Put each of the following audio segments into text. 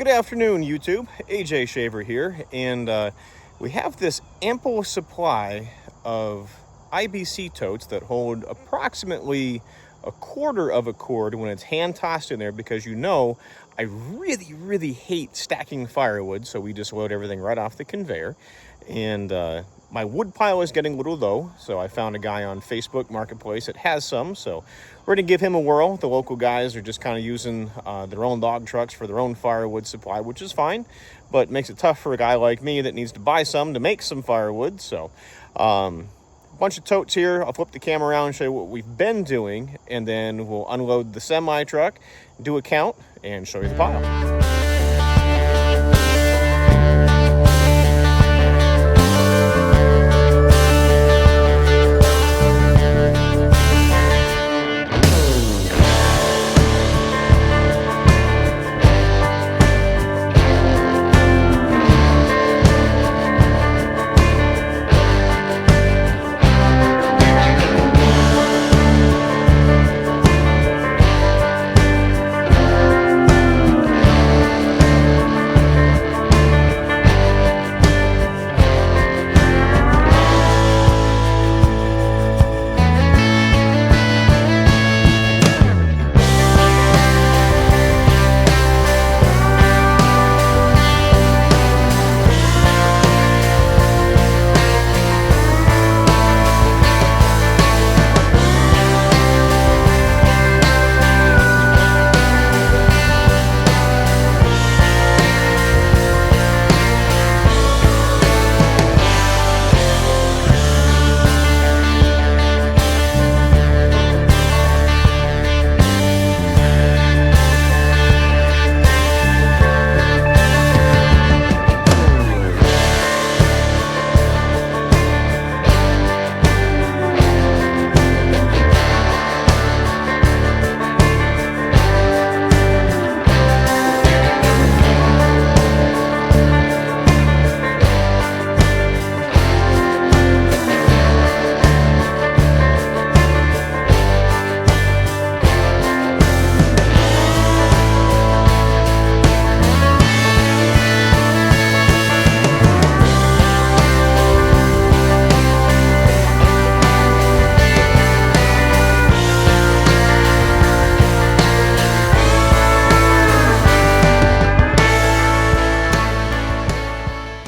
Good afternoon, YouTube. AJ Shaver here, and we have this ample supply of IBC totes that hold approximately a quarter of a cord when it's hand tossed in there, because I really hate stacking firewood, so we just load everything right off the conveyor. And my wood pile is getting a little low, so I found a guy on Facebook Marketplace that has some, so we're gonna give him a whirl. The local guys are just kind of using their own dog trucks for their own firewood supply, which is fine, but makes it tough for a guy like me that needs to buy some to make some firewood. So a bunch of totes here. I'll flip the camera around and show you what we've been doing, and then we'll unload the semi truck, do a count, and show you the pile.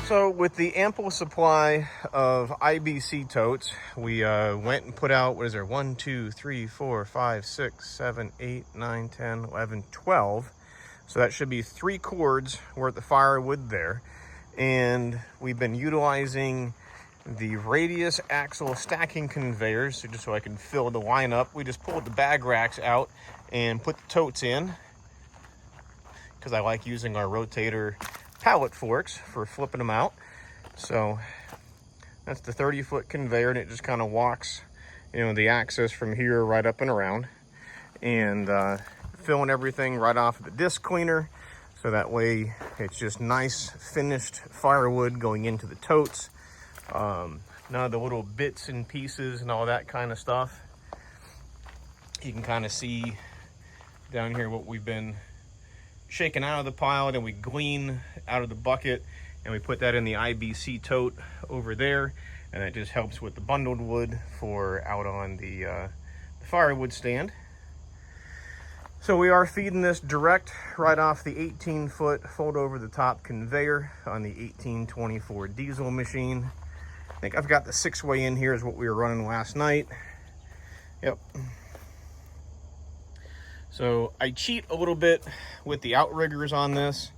So with the ample supply of IBC totes, we went and put out, 1, 2, 3, 4, 5, 6, 7, 8, 9, 10, 11, 12. So that should be 3 cords worth of firewood there. And we've been utilizing the radius axle stacking conveyors, so just so I can fill the line up. We just pulled the bag racks out and put the totes in, because I like using our rotator pallet forks for flipping them out. So that's the 30-foot conveyor, and it just kind of walks, the axis from here right up and around, and filling everything right off of the disc cleaner, so that way it's just nice finished firewood going into the totes. None of the little bits and pieces and all that kind of stuff. You can kind of see down here what we've been shaken out of the pile, and we glean out of the bucket, and we put that in the IBC tote over there, and that just helps with the bundled wood for out on the firewood stand. So we are feeding this direct right off the 18-foot fold over the top conveyor on the 1824 diesel machine. I think I've got the 6-way in here is what we were running last night. Yep. So I cheat a little bit with the outriggers on this.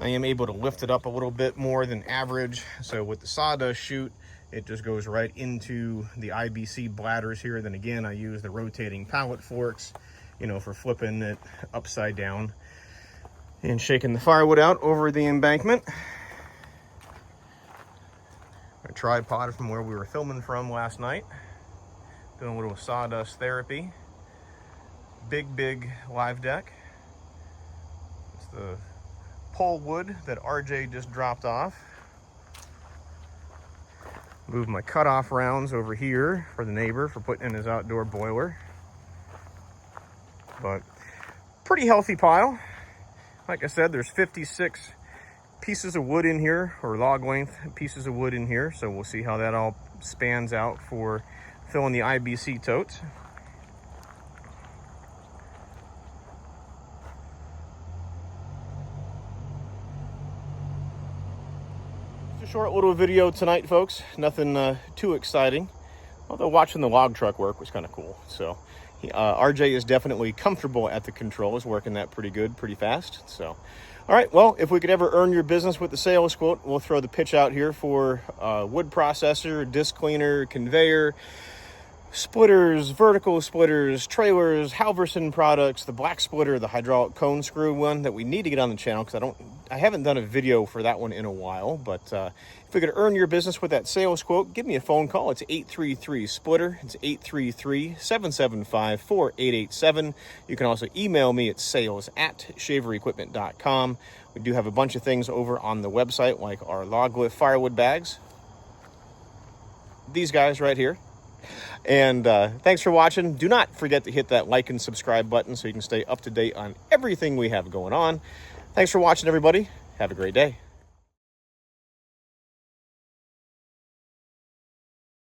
I am able to lift it up a little bit more than average. So with the sawdust chute, it just goes right into the IBC bladders here. Then again, I use the rotating pallet forks, for flipping it upside down and shaking the firewood out over the embankment. A tripod from where we were filming from last night. Doing a little sawdust therapy. Big live deck. It's the pole wood that RJ just dropped off. Move my cutoff rounds over here for the neighbor for putting in his outdoor boiler. But pretty healthy pile. like I said, there's 56 pieces of wood in here, or log length pieces of wood in here. So we'll see how that all spans out for filling the IBC totes. Just a short little video tonight, folks. Nothing too exciting, although watching the log truck work was kind of cool. So RJ is definitely comfortable at the controls, working that pretty good, pretty fast. So, all right, well, if we could ever earn your business with the sales quote, we'll throw the pitch out here for wood processor, disc cleaner, conveyor, splitters, vertical splitters, trailers, Halverson products, the black splitter, the hydraulic cone screw one that we need to get on the channel because I haven't done a video for that one in a while. But if we could earn your business with that sales quote, give me a phone call. It's 833-SPLITTER. It's 833-775-4887. You can also email me at sales@shaverequipment.com. We do have a bunch of things over on the website, like our log lift firewood bags, these guys right here. And thanks for watching. Do not forget to hit that like and subscribe button so you can stay up to date on everything we have going on. Thanks for watching, everybody. Have a great day.